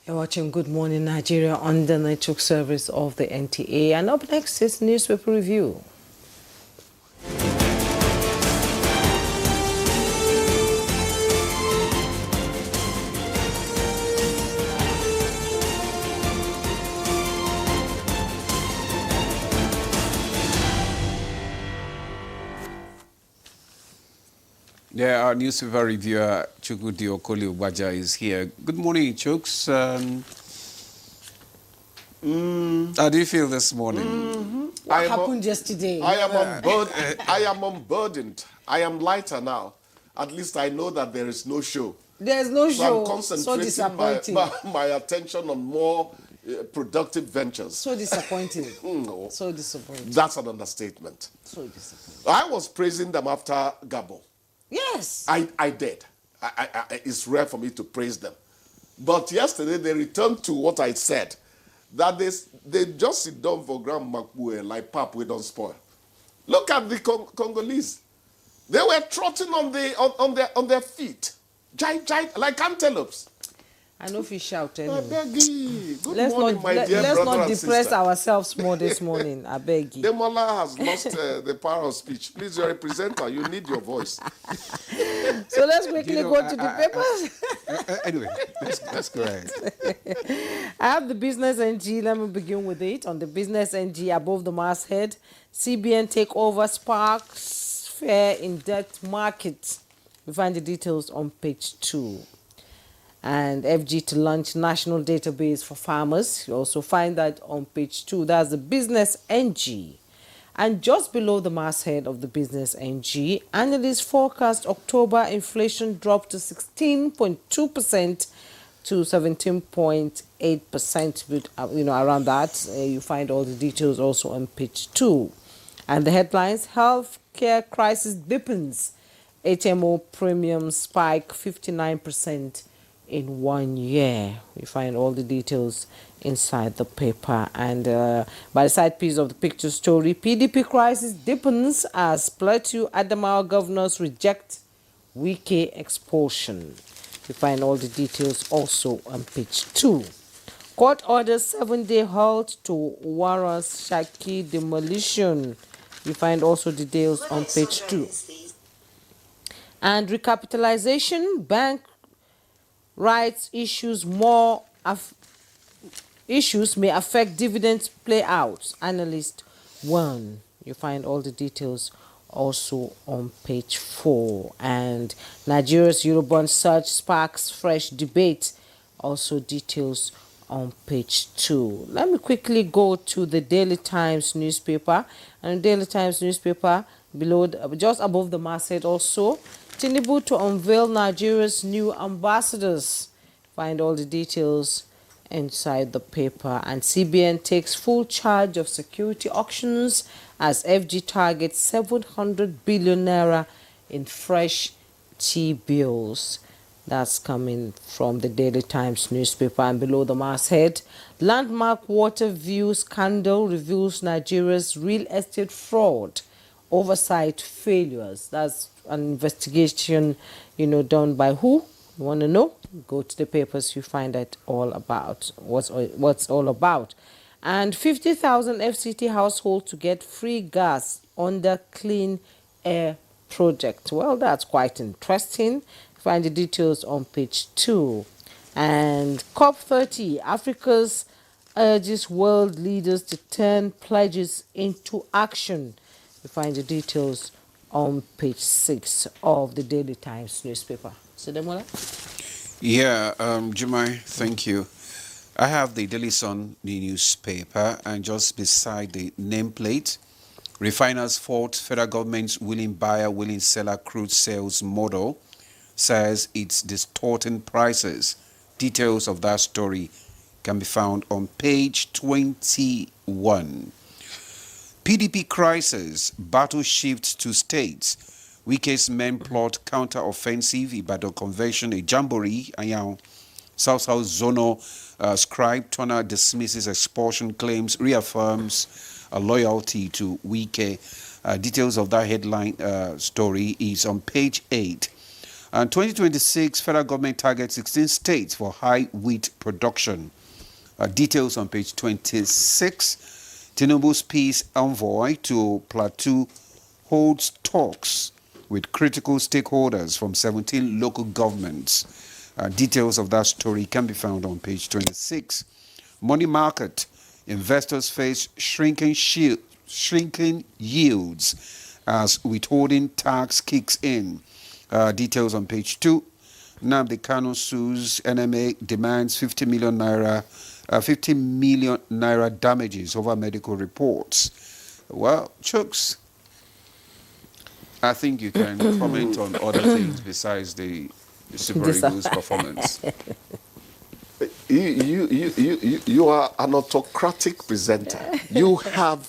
You're watching Good Morning Nigeria on the network service of the NTA. And up next is newspaper review. Yeah, our newspaper reviewer, Chukwudi Okoli Abuja, is here. Good morning, Chooks. How do you feel this morning? What happened yesterday? I am unburdened. I am lighter now. At least I know that there is no show. There's no show. I'm concentrating disappointing. my attention on more productive ventures. So disappointing. No, So disappointing. that's an understatement. So disappointing. I was praising them after Gabo. Yes. I did. It's rare for me to praise them. But yesterday they returned to what I said, that they just sit down for Grand Makbue like pap we don't spoil. Look at the Congolese. They were trotting on their feet, like antelopes. I know if you shout anyway. I beg you. Good Let's morning, not, my dear let's brother not and depress sister. ourselves more this morning. I beg you. Demola has lost the power of speech. Please, your representative, you need your voice. So let's quickly go to the papers. Anyway, let's go ahead. I have the Business NG. Let me begin with it. On the Business NG, above the masthead, CBN takeover sparks fear in debt market. We find the details on page 2. And FG to launch national database for farmers. You also find that on page 2. That's the Business NG. And just below the masthead of the Business NG, analysts forecast October inflation dropped to 16.2% to 17.8%. Around that. You find all the details also on page 2. And the headlines: healthcare crisis deepens. HMO premiums spike 59% in 1 year. We find all the details inside the paper. And by the side piece of the picture story, PDP crisis deepens as Plateau Adamawa governors reject Wike expulsion. We find all the details also on page 2. Court orders 7-day halt to Wara's Shaki demolition. We find also details on page 2. And recapitalization, bank rights issues may affect dividends payouts. Analyst 1. You find all the details also on page 4. And Nigeria's Eurobond surge sparks fresh debate. Also details on page 2. Let me quickly go to the Daily Times newspaper. And the Daily Times newspaper, below, just above the masthead also, Tinubu to unveil Nigeria's new ambassadors. Find all the details inside the paper. And CBN takes full charge of security auctions as FG targets 700 billion naira in fresh T-bills. That's coming from the Daily Times newspaper. And below the masthead, landmark water view scandal reveals Nigeria's real estate fraud oversight failures. That's an investigation, done by who? You want to know? Go to the papers, you find out all about what's all about. And 50,000 FCT households to get free gas under Clean Air Project. Well, that's quite interesting. Find the details on page 2. And COP30, Africa's urges world leaders to turn pledges into action. You find the details on page 6 of the Daily Times newspaper. So, Demola? Yeah, Jumai, thank you. I have the Daily Sun newspaper, and just beside the nameplate, refiners fault federal government's willing buyer, willing seller crude sales model, says it's distorting prices. Details of that story can be found on page 21. PDP crisis, battle shifts to states. Wike's men plot counter-offensive, Ibadan Convention, a jamboree, Ayao. South Zonal scribe Turner dismisses expulsion claims, reaffirms loyalty to Wike. Details of that headline story is on page 8. And 2026, federal government targets 16 states for high wheat production. Details on page 26. Tinubu's peace envoy to Plateau holds talks with critical stakeholders from 17 local governments. Details of that story can be found on page 26. Money market. Investors face shrinking yields as withholding tax kicks in. Details on page 2. Nnamdi Kanu sues NMA, demands 50 million naira damages over medical reports. Well, Chooks, I think you can comment on other things besides the Super Eagles performance. You are an autocratic presenter. You have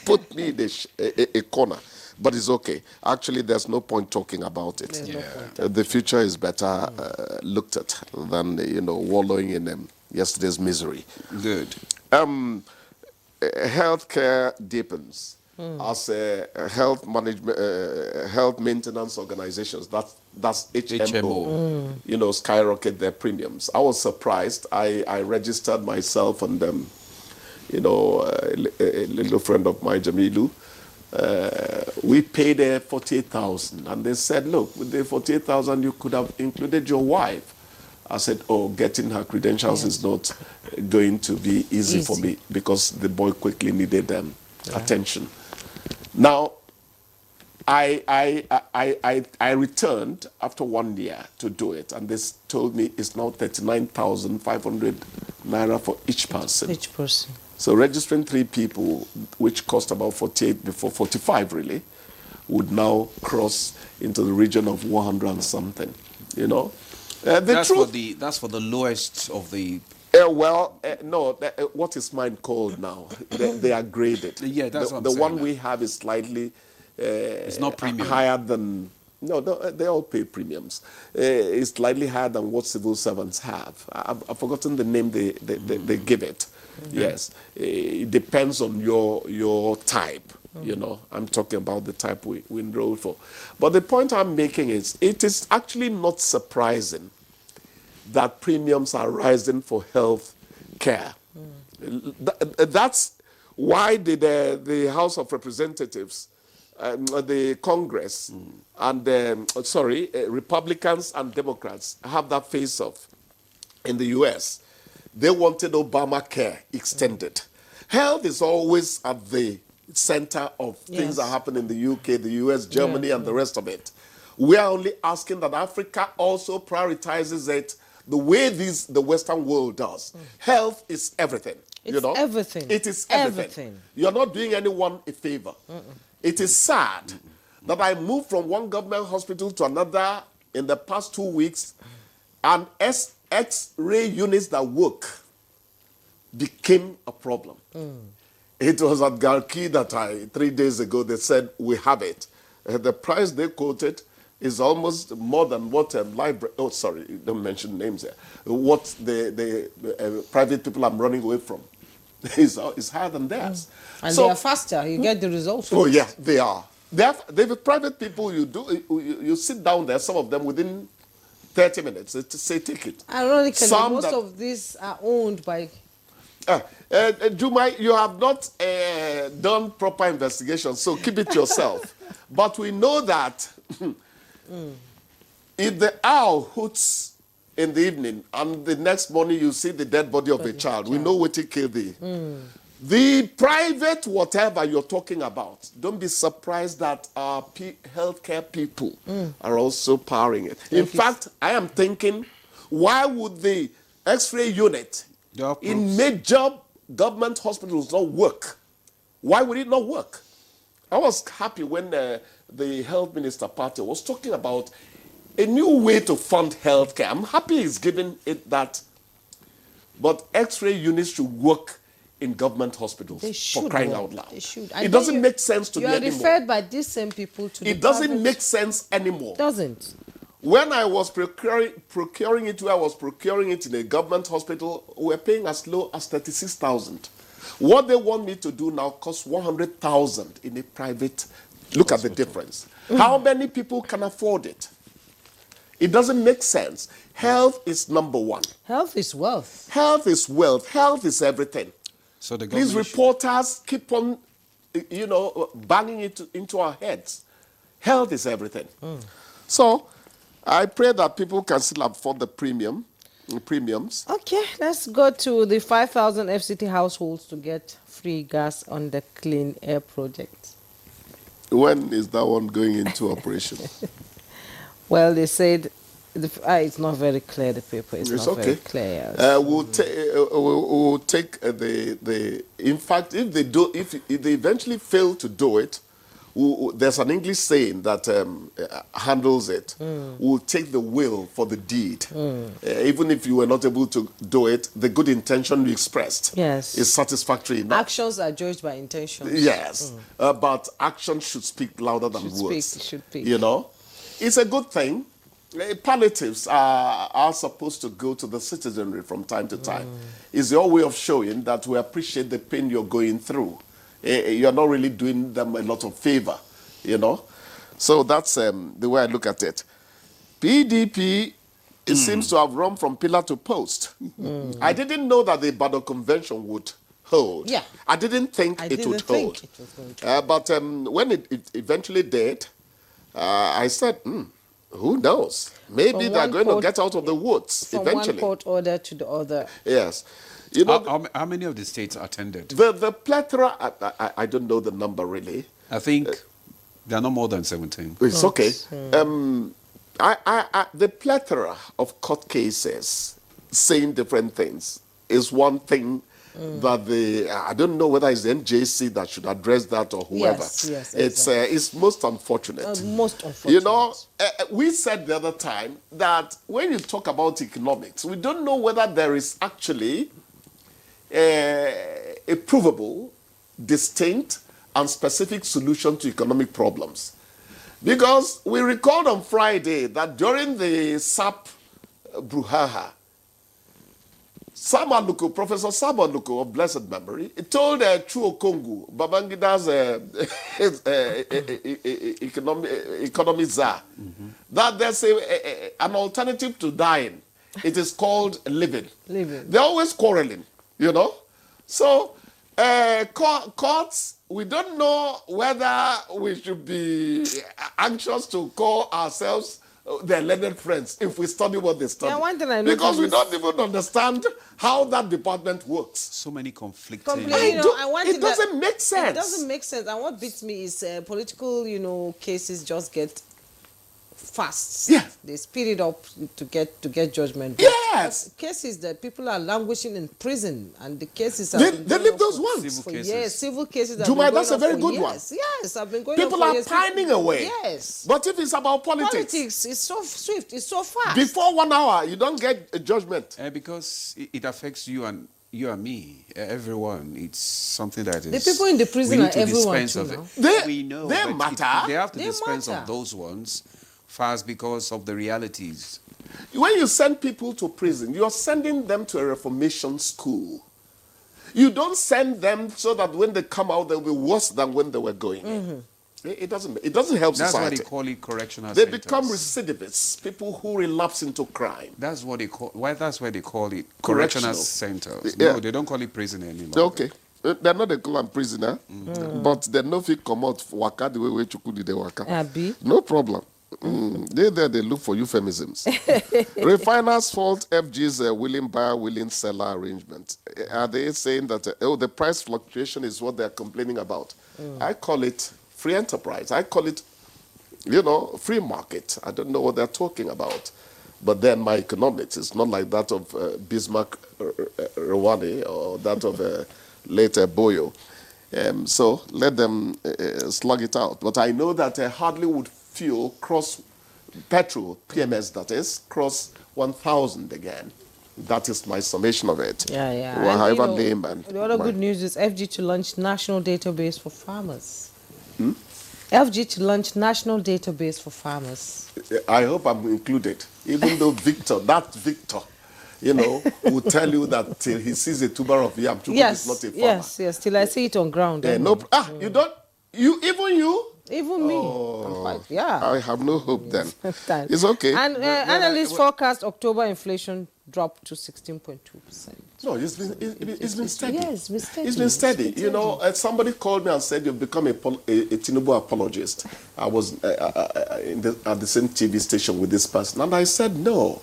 put me in a corner, but it's okay. Actually, there's no point talking about it. The future is better looked at than wallowing in yesterday's misery. Good. Healthcare deepens. As a health management, health maintenance organizations, that's HMO. Skyrocket their premiums. I was surprised. I registered myself, and a little friend of mine, Jamilu, we paid 48,000, and they said, look, with the 48,000, you could have included your wife. I said, oh, getting her credentials is not going to be easy for me, because the boy quickly needed attention. Now, I returned after 1 year to do it, and this told me it's now 39,500 naira for each person. Each person. So registering 3 people, which cost about 48 before 45 really, would now cross into the region of 100 and something. That's for the lowest of the. No. What is mine called now? They are graded. Yeah, that's what the I'm one saying. We have is slightly. It's not premium. Higher than. No, they all pay premiums. It's slightly higher than what civil servants have. I've forgotten the name they give it. Yes, it depends on your type. I'm talking about the type we enroll for. But the point I'm making is, it is actually not surprising that premiums are rising for health care. That's why did the House of Representatives, the Congress, and Republicans and Democrats have that face-off in the U.S. They wanted Obamacare extended. Health is always at the center of things that happen in the UK, the US, Germany, and the rest of it. We are only asking that Africa also prioritizes it the way the Western world does. Health is everything. It's everything. It is everything. You're not doing anyone a favor. It is sad that I moved from one government hospital to another in the past 2 weeks, and X-ray units that work became a problem. It was at Garki that 3 days ago, they said, we have it. The price they quoted is almost more than what library, don't mention names here, what the private people I'm running away from is higher than theirs. And they are faster. You get the results. Oh, yeah, they are. They're private people. You sit down there, some of them within 30 minutes, to say ticket. Ironically, most of these are owned by... Juma, you have not done proper investigation, so keep it yourself. But we know that if the owl hoots in the evening and the next morning you see the dead body of a child, we know what it killed thee. The private whatever you're talking about, don't be surprised that our healthcare people are also powering it. In fact, I am thinking, why would the X-ray unit in major government hospitals not work? Why would it not work? I was happy when the health minister party was talking about a new way to fund healthcare. I'm happy he's giving it that. But X-ray units should work in government hospitals, for crying out loud. They should. It doesn't make sense to me anymore. You are referred by these same people to the It doesn't make sense anymore. Doesn't. When I was procuring it, where I was procuring it in a government hospital, we were paying as low as 36,000. What they want me to do now costs 100,000 in a private. Look at the difference. How many people can afford it? It doesn't make sense. Health is number one. Health is wealth. Health is wealth. Health is everything. So the These government reporters keep on, banging it into our heads. Health is everything. So I pray that people can still afford the premiums. Okay, let's go to the 5,000 FCT households to get free gas on the Clean Air Project. When is that one going into operation? Well, they said it's not very clear. The paper is It's not okay. very clear. We'll take the. In fact, if they eventually fail to do it, there's an English saying that handles it. We'll take the will for the deed. Even if you were not able to do it, the good intention you expressed is satisfactory enough. Actions are judged by intentions. Yes, but action should speak louder than words. Should speak. It's a good thing. Palliatives are supposed to go to the citizenry from time to time. It's your way of showing that we appreciate the pain you're going through. You're not really doing them a lot of favor, So that's the way I look at it. PDP, it seems to have run from pillar to post. I didn't know that the Ibadan Convention would hold. Yeah. I didn't think it would hold. But when it eventually did, I said, who knows? Maybe they're going to get out of the woods eventually. From one court order to the other. Yes. how many of the states attended? The plethora, I don't know the number really. I think there are no more than 17. It's okay. The plethora of court cases saying different things is one thing that I don't know whether it's the NJC that should address that or whoever. Yes, it's most unfortunate. Most unfortunate. We said the other time that when you talk about economics, we don't know whether there is actually a provable, distinct, and specific solution to economic problems. Because we recalled on Friday that during the SAP brouhaha, Professor Samaluko of blessed memory, told Chuo Kongu, Babangida's economy czar, that there's an alternative to dying. It is called living. They're always quarreling, So, courts, we don't know whether we should be anxious to call ourselves their learned friends if we study what they study. Yeah, one thing I because we don't even understand how that department works. So many conflicting. It doesn't make sense. It doesn't make sense. And what beats me is political, cases just get fast. Yeah. They speed it up to get judgment. But yes. Cases that people are languishing in prison, and the cases they leave those ones. Civil cases. Yes, civil cases. Juma, that's a very good years. one. Yes, I've been going people on for are years. pining away. Yes. But if it's about politics, it's so swift, it's so fast. Before 1 hour, you don't get a judgment. Because it affects you and me, everyone. It's something that is. The people in the prison are everyone dispense too of now. it. We know. They matter. They have to They dispense matter. of those ones fast because of the realities. When you send people to prison, you're sending them to a reformation school. You don't send them so that when they come out, they'll be worse than when they were going in. It doesn't help That's society. why they call it correctional They centers. become recidivists, people who relapse into crime. That's what they call. That's why they call it Correctional. correctional centers. Yeah. No, they don't call it prison anymore. Okay. They're not a call and prisoner, but they no fit come out waka the way Chukudi they waka. Abi. No problem. They look for euphemisms. Refiners fault FG's willing buyer, willing seller arrangement. Are they saying that the price fluctuation is what they're complaining about? I call it free enterprise. I call it, free market. I don't know what they're talking about. But then my economics is not like that of Bismarck Rwani or that of later Boyo. So let them slug it out. But I know that hardly would fuel cross petrol, PMS that is, cross 1,000 again. That is my summation of it. Yeah. Well, And, however name and the other good news is FG to launch national database for farmers. FG to launch national database for farmers. I hope I'm included. Even though Victor will tell you that till he sees a tuber of yam, Chukwu is not a farmer. Yes, till I see it on ground. You don't. You Even me. I'm quite, yeah. I have no hope then. Thanks. It's okay. And analysts forecast October inflation drop to 16.2%. No, it's been steady. Yes, it's been steady. It's been steady. You know, somebody called me and said you've become a Tinubu apologist. I was at the same TV station with this person, and I said no.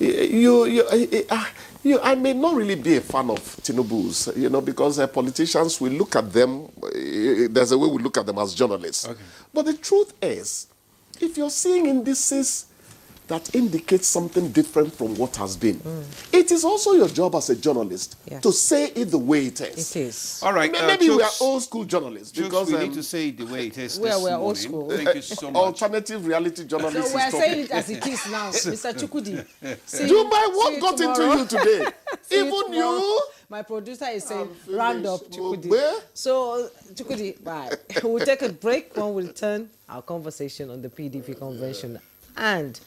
I may not really be a fan of Tinubu's, you know, because politicians, we look at them, there's a way we look at them as journalists. Okay. But the truth is, if you're seeing indices that indicate something different from what has been, it is also your job as a journalist to say it the way it is. It is. All right. Maybe we are old school journalists because we need to say it the way it is. We're this old morning. school. Thank you so much. Alternative reality journalists. So we're saying it as it is now, Mr. Chukudi. Dubai, what got into you today? Even you? My producer is saying, round up, Chukudi. Where? So, Chukudi, bye. We'll take a break. When we return, our conversation on the PDP convention and